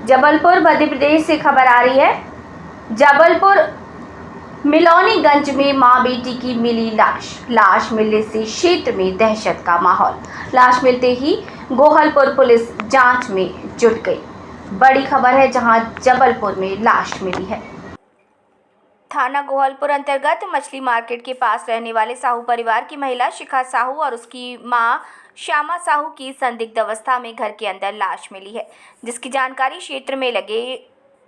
जबलपुर मध्य प्रदेश से खबर आ रही है। जबलपुर मिलौनीगंज में मां बेटी की मिली लाश मिलने से क्षेत्र में दहशत का माहौल। लाश मिलते ही गोहलपुर पुलिस जांच में जुट गई। बड़ी खबर है जहां जबलपुर में लाश मिली है। थाना गोहलपुर अंतर्गत मछली मार्केट के पास रहने वाले साहू परिवार की महिला शिखा साहू और उसकी मां श्यामा साहू की संदिग्ध अवस्था में घर के अंदर लाश मिली है, जिसकी जानकारी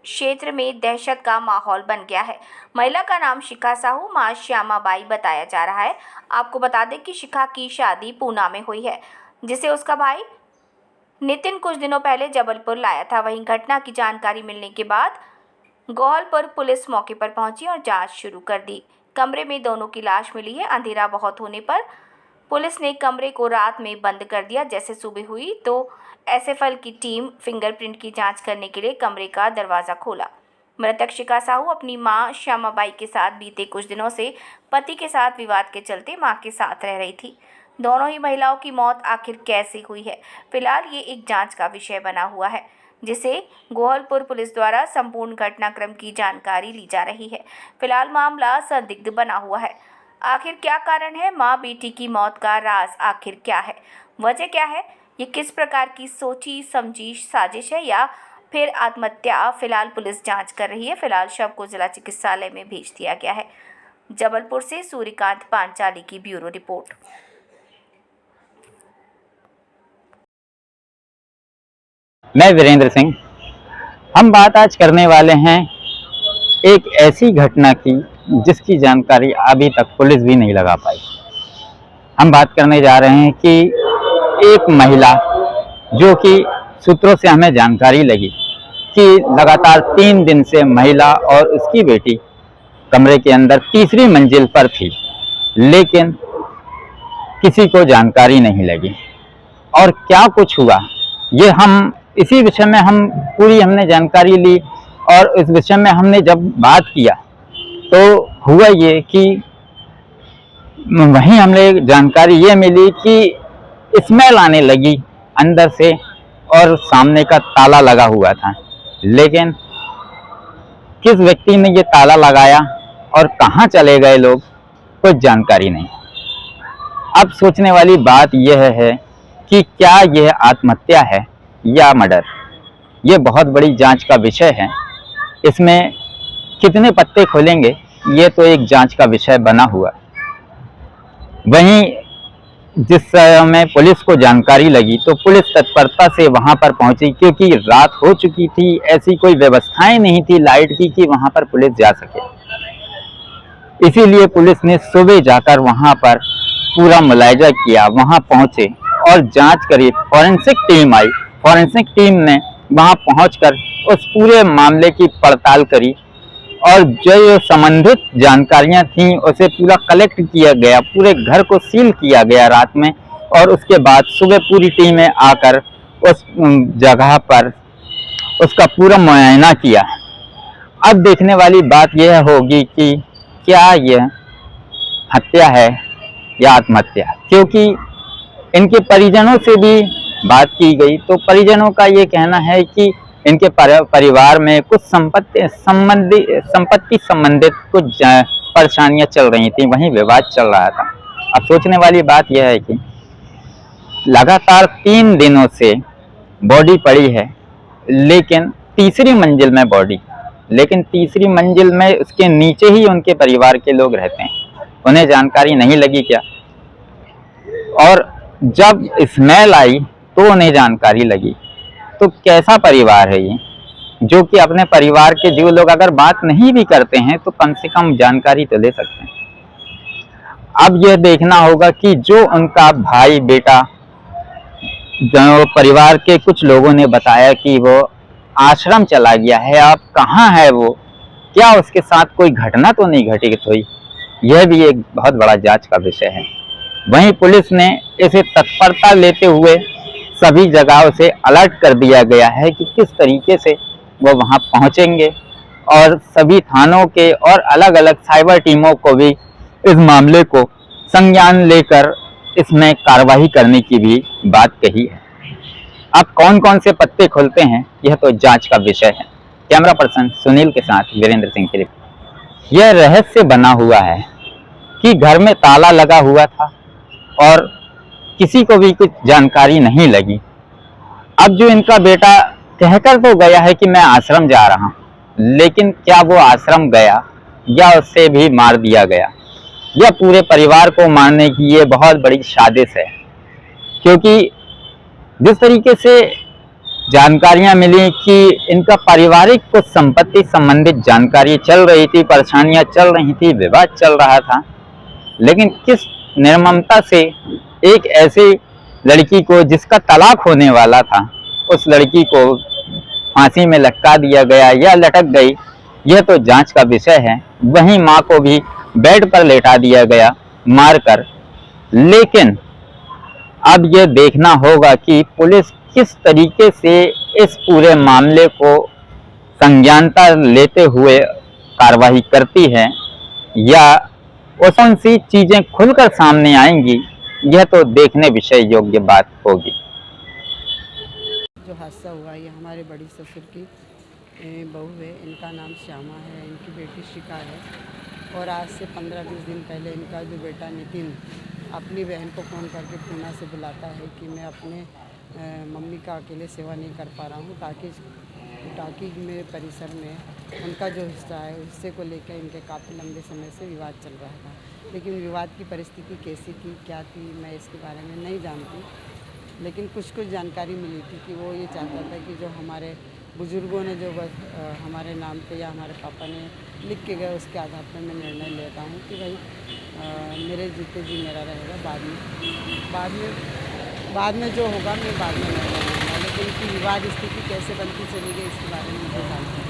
क्षेत्र में दहशत का माहौल बन गया है। महिला का नाम शिखा साहू मां श्यामा बाई बताया जा रहा है। आपको बता दें कि शिखा की शादी पूना में हुई है, जिसे उसका भाई नितिन कुछ दिनों पहले जबलपुर लाया था। वहीं घटना की जानकारी मिलने के बाद गोहलपुर पुलिस मौके पर पहुंची और जांच शुरू कर दी। कमरे में दोनों की लाश मिली है। अंधेरा बहुत होने पर पुलिस ने कमरे को रात में बंद कर दिया। जैसे सुबह हुई तो एसएफएल की टीम फिंगरप्रिंट की जांच करने के लिए कमरे का दरवाज़ा खोला। मृतक शिखा साहू अपनी मां श्यामा बाई के साथ बीते कुछ दिनों से पति के साथ विवाद के चलते मां के साथ रह रही थी। दोनों ही महिलाओं की मौत आखिर कैसे हुई है, फिलहाल ये एक जांच का विषय बना हुआ है, जिसे गोहलपुर पुलिस द्वारा संपूर्ण घटनाक्रम की जानकारी ली जा रही है। फिलहाल मामला संदिग्ध बना हुआ है। आखिर क्या कारण है मां बेटी की मौत का राज आखिर क्या है, वजह क्या है, ये किस प्रकार की सोची समझी साजिश है या फिर आत्महत्या, फिलहाल पुलिस जांच कर रही है। फिलहाल शव को जिला चिकित्सालय में भेज दिया गया है। जबलपुर से सूर्यकांत पांचाली की ब्यूरो रिपोर्ट। मैं वीरेंद्र सिंह। हम बात आज करने वाले हैं एक ऐसी घटना की जिसकी जानकारी अभी तक पुलिस भी नहीं लगा पाई। हम बात करने जा रहे हैं कि एक महिला, जो कि सूत्रों से हमें जानकारी लगी कि लगातार 3 दिन से महिला और उसकी बेटी कमरे के अंदर तीसरी मंजिल पर थी, लेकिन किसी को जानकारी नहीं लगी। और क्या कुछ हुआ, ये हम इसी विषय में हमने जानकारी ली। और इस विषय में हमने जब बात किया तो हुआ ये कि वहीं हमें जानकारी ये मिली कि स्मेल आने लगी अंदर से और सामने का ताला लगा हुआ था, लेकिन किस व्यक्ति ने ये ताला लगाया और कहाँ चले गए लोग, कुछ जानकारी नहीं। अब सोचने वाली बात यह है कि क्या यह आत्महत्या है या मर्डर। ये बहुत बड़ी जांच का विषय है। इसमें कितने पत्ते खोलेंगे, ये तो एक जांच का विषय बना हुआ। वहीं जिस समय पुलिस को जानकारी लगी तो पुलिस तत्परता से वहां पर पहुंची, क्योंकि रात हो चुकी थी, ऐसी कोई व्यवस्थाएं नहीं थी लाइट की कि वहां पर पुलिस जा सके। इसीलिए पुलिस ने सुबह जाकर वहां पर पूरा मुलायजा किया, वहां पहुंचे और जांच करी। फॉरेंसिक टीम आई, फॉरेंसिक टीम ने वहां पहुंचकर उस पूरे मामले की पड़ताल करी और जो संबंधित जानकारियां थीं उसे पूरा कलेक्ट किया गया, पूरे घर को सील किया गया रात में। और उसके बाद सुबह पूरी टीमें आकर उस जगह पर उसका पूरा मुआयना किया। अब देखने वाली बात यह होगी कि क्या यह हत्या है या आत्महत्या, क्योंकि इनके परिजनों से भी बात की गई तो परिजनों का ये कहना है कि इनके परिवार में कुछ संपत्ति संबंधित कुछ परेशानियां चल रही थी, वहीं विवाद चल रहा था। अब सोचने वाली बात यह है कि लगातार 3 दिनों से बॉडी पड़ी है, लेकिन तीसरी मंजिल में बॉडी, लेकिन तीसरी मंजिल में उसके नीचे ही उनके परिवार के लोग रहते हैं, उन्हें जानकारी नहीं लगी क्या। और जब स्मेल आई तो उन्हें जानकारी लगी। तो कैसा परिवार है ये, जो कि अपने परिवार के जो लोग अगर बात नहीं भी करते हैं तो कम से कम जानकारी तो ले सकते हैं। अब यह देखना होगा कि जो उनका भाई बेटा, जो परिवार के कुछ लोगों ने बताया कि वो आश्रम चला गया है, अब कहाँ है वो, क्या उसके साथ कोई घटना तो नहीं घटित हुई, यह भी एक बहुत बड़ा जांच का विषय है। वहीं पुलिस ने इसे तत्परता लेते हुए सभी जगहों से अलर्ट कर दिया गया है कि किस तरीके से वो वहां पहुंचेंगे, और सभी थानों के और अलग अलग साइबर टीमों को भी इस मामले को संज्ञान लेकर इसमें कार्रवाई करने की भी बात कही है। अब कौन कौन से पत्ते खुलते हैं यह तो जांच का विषय है। कैमरा पर्सन सुनील के साथ वीरेंद्र सिंह की रिपोर्ट। यह रहस्य बना हुआ है कि घर में ताला लगा हुआ था और किसी को भी कुछ जानकारी नहीं लगी। अब जो इनका बेटा कहकर तो गया है कि मैं आश्रम जा रहा हूं, लेकिन क्या वो आश्रम गया या उससे भी मार दिया गया? यह पूरे परिवार को मारने की ये बहुत बड़ी साजिश है, क्योंकि जिस तरीके से जानकारियां मिली कि इनका पारिवारिक कुछ संपत्ति संबंधित जानकारी चल रही थी, परेशानियां चल रही थी, विवाद चल रहा था, लेकिन किस निर्ममता से एक ऐसी लड़की को जिसका तलाक होने वाला था, उस लड़की को फांसी में लटका दिया गया या लटक गई, यह तो जांच का विषय है। वहीं मां को भी बेड पर लेटा दिया गया मारकर। लेकिन अब यह देखना होगा कि पुलिस किस तरीके से इस पूरे मामले को संज्ञानता लेते हुए कार्रवाई करती है, या कौन सी चीजें खुलकर सामने आएंगी, यह तो देखने विषय योग्य बात होगी। जो हादसा हुआ ये हमारे बड़ी ससुर की बहू है। इनका नाम श्यामा है, इनकी बेटी शिखा है। और आज से 15-20 दिन पहले इनका जो बेटा नितिन अपनी बहन को फ़ोन करके पूना से बुलाता है कि मैं अपने मम्मी का अकेले सेवा नहीं कर पा रहा हूँ, टाकी में परिसर में उनका जो हिस्सा है, हिस्से को लेकर इनके काफ़ी लंबे समय से विवाद चल रहा था। लेकिन विवाद की परिस्थिति कैसी थी, क्या थी, मैं इसके बारे में नहीं जानती। लेकिन कुछ जानकारी मिली थी कि वो ये चाहता था कि जो हमारे बुज़ुर्गों ने जो हमारे नाम पे या हमारे पापा ने लिख के गए, उसके आधार पर मैं निर्णय लेता हूँ कि भाई मेरे जीते जी मेरा रहेगा, बाद में जो होगा मैं बाद में निर्णय लूँगा। लेकिन इनकी विवाद स्थिति कैसे बनती चली गई इसके बारे में मुझे जानकारी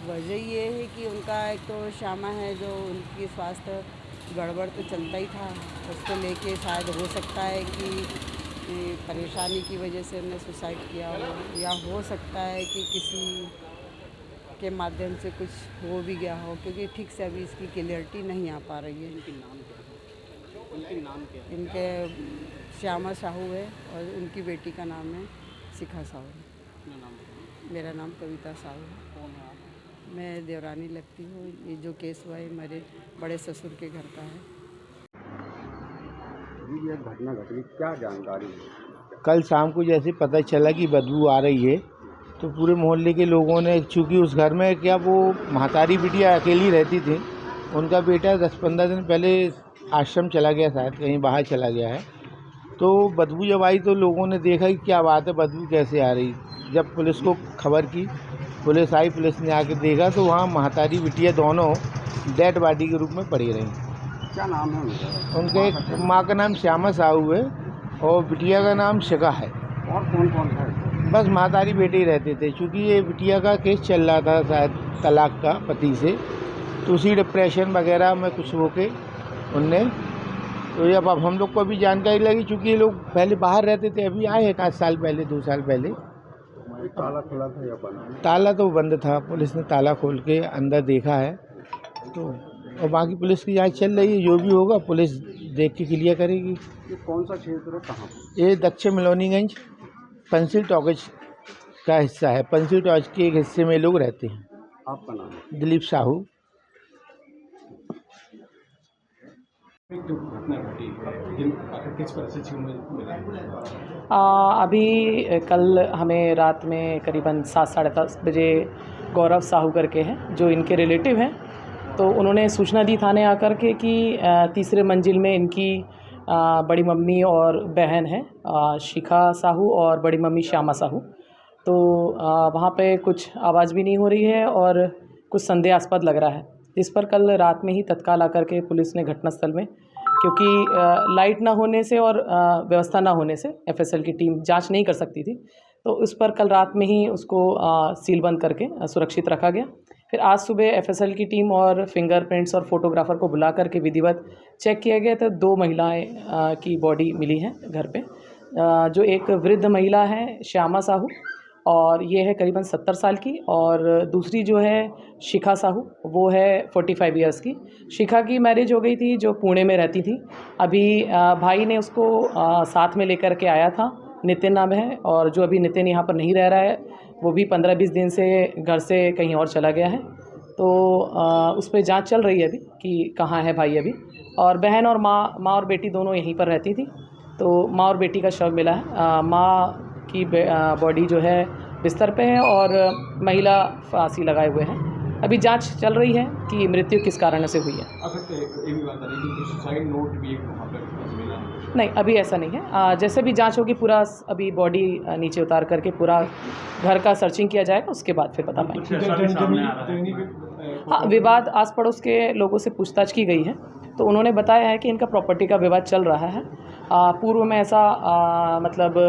वजह ये है कि उनका एक तो श्यामा है, जो उनकी स्वास्थ्य गड़बड़ तो चलता ही था, उसको लेके शायद हो सकता है कि परेशानी की वजह से उन्होंने सुसाइड किया हो, या हो सकता है कि किसी के माध्यम से कुछ हो भी गया हो, क्योंकि ठीक से अभी इसकी क्लियरिटी नहीं आ पा रही है। उनके नाम क्या है? इनके श्यामा साहू है और उनकी बेटी का नाम है शिखा साहू है। मेरा नाम कविता साहू है। मैं देवरानी लगती हूँ। ये जो केस हुआ है मेरे बड़े ससुर के घर का है। ये घटना घटी, क्या जानकारी है? कल शाम को जैसे पता चला कि बदबू आ रही है, तो पूरे मोहल्ले के लोगों ने, चूँकि उस घर में क्या वो महतारी बिटिया अकेली रहती थी, उनका बेटा 10-15 दिन पहले आश्रम चला गया, शायद कहीं बाहर चला गया है। तो बदबू जब आई तो लोगों ने देखा कि क्या बात है, बदबू कैसे आ रही। जब पुलिस को खबर की, पुलिस आई, पुलिस ने आके देखा तो वहाँ महतारी बिटिया दोनों डेड बॉडी के रूप में पड़ी रही। क्या नाम है उनके? माँ का नाम श्यामा साहू है और बिटिया का नाम शिखा है। और कौन कौन है? बस महतारी बेटे ही रहते थे। चूँकि ये बिटिया का केस चल रहा था शायद तलाक का पति से, तो उसी डिप्रेशन वगैरह में कुछ होके उनने, तो जब अब हम लोग को भी जानकारी लगी, चूँकि ये लोग पहले बाहर रहते थे, अभी आए हैं 1 साल पहले 2 साल पहले। ताला खुला था या बंद? ताला तो बंद था, पुलिस ने ताला खोल के अंदर देखा है। तो और बाकी पुलिस की जांच चल रही है, जो भी होगा पुलिस देख के क्लियर करेगी। ये कौन सा क्षेत्र है, कहाँ? ये दक्षिण मिलोनीगंज पेंसिल टॉकेज का हिस्सा है। पेंसिल टॉकेज के एक हिस्से में लोग रहते हैं। आपका नाम? दिलीप साहू। जो घटना घटी किस परिस्थिति में मिला? अभी कल हमें रात में करीबन 7-10 बजे गौरव साहू करके हैं, जो इनके रिलेटिव हैं, तो उन्होंने सूचना दी थाने आकर के कि तीसरे मंजिल में इनकी बड़ी मम्मी और बहन है शिखा साहू और बड़ी मम्मी श्यामा साहू। तो वहाँ पे कुछ आवाज़ भी नहीं हो रही है और कुछ संदेहास्पद लग रहा है, जिस पर कल रात में ही तत्काल आकर के पुलिस ने घटनास्थल में, क्योंकि लाइट ना होने से और व्यवस्था ना होने से एफएसएल की टीम जांच नहीं कर सकती थी, तो उस पर कल रात में ही उसको सीलबंद करके सुरक्षित रखा गया। फिर आज सुबह एफएसएल की टीम और फिंगरप्रिंट्स और फोटोग्राफर को बुला करके विधिवत चेक किया गया, तो 2 महिलाएं की बॉडी मिली है घर पे। जो एक वृद्ध महिला है श्यामा साहू, और ये है करीबन 70 साल की। और दूसरी जो है शिखा साहू, वो है 45 इयर्स की। शिखा की मैरिज हो गई थी, जो पुणे में रहती थी। अभी भाई ने उसको साथ में लेकर के आया था, नितिन नाम है। और जो अभी नितिन यहाँ पर नहीं रह रहा है, वो भी 15-20 दिन से घर से कहीं और चला गया है। तो उस पर जाँच चल रही है अभी कि कहाँ है भाई अभी। और बहन और माँ और बेटी दोनों यहीं पर रहती थी। तो माँ और बेटी का शव मिला है। माँ की बॉडी जो है बिस्तर पे है और महिला फांसी लगाए हुए हैं। अभी जांच चल रही है कि मृत्यु किस कारण से हुई है। अगर ये भी बात आ रही है कि सुसाइड नोट भी एक वहाँ पर मिला है। नहीं, अभी ऐसा नहीं है। जैसे भी जांच होगी, पूरा अभी बॉडी नीचे उतार करके पूरा घर का सर्चिंग किया जाएगा, उसके बाद फिर बता पाएंगे। हाँ, विवाद आस पड़ोस के लोगों से पूछताछ की गई है, तो उन्होंने बताया है कि इनका प्रॉपर्टी का विवाद चल रहा है। पूर्व में ऐसा मतलब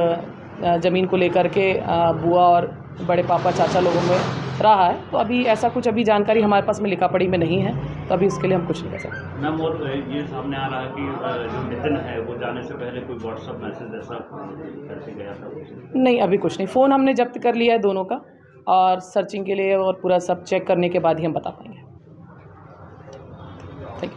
ज़मीन को लेकर के बुआ और बड़े पापा चाचा लोगों में रहा है। तो अभी ऐसा कुछ अभी जानकारी हमारे पास में लिखा पढ़ी में नहीं है, तो अभी उसके लिए हम कुछ नहीं कर सकते। मैम, और ये सामने आ रहा है कि जो नितिन है वो जाने से पहले कोई व्हाट्सएप मैसेज ऐसा करके गया था? नहीं, अभी कुछ नहीं। फ़ोन हमने जब्त कर लिया है दोनों का, और सर्चिंग के लिए और पूरा सब चेक करने के बाद ही हम बता पाएंगे।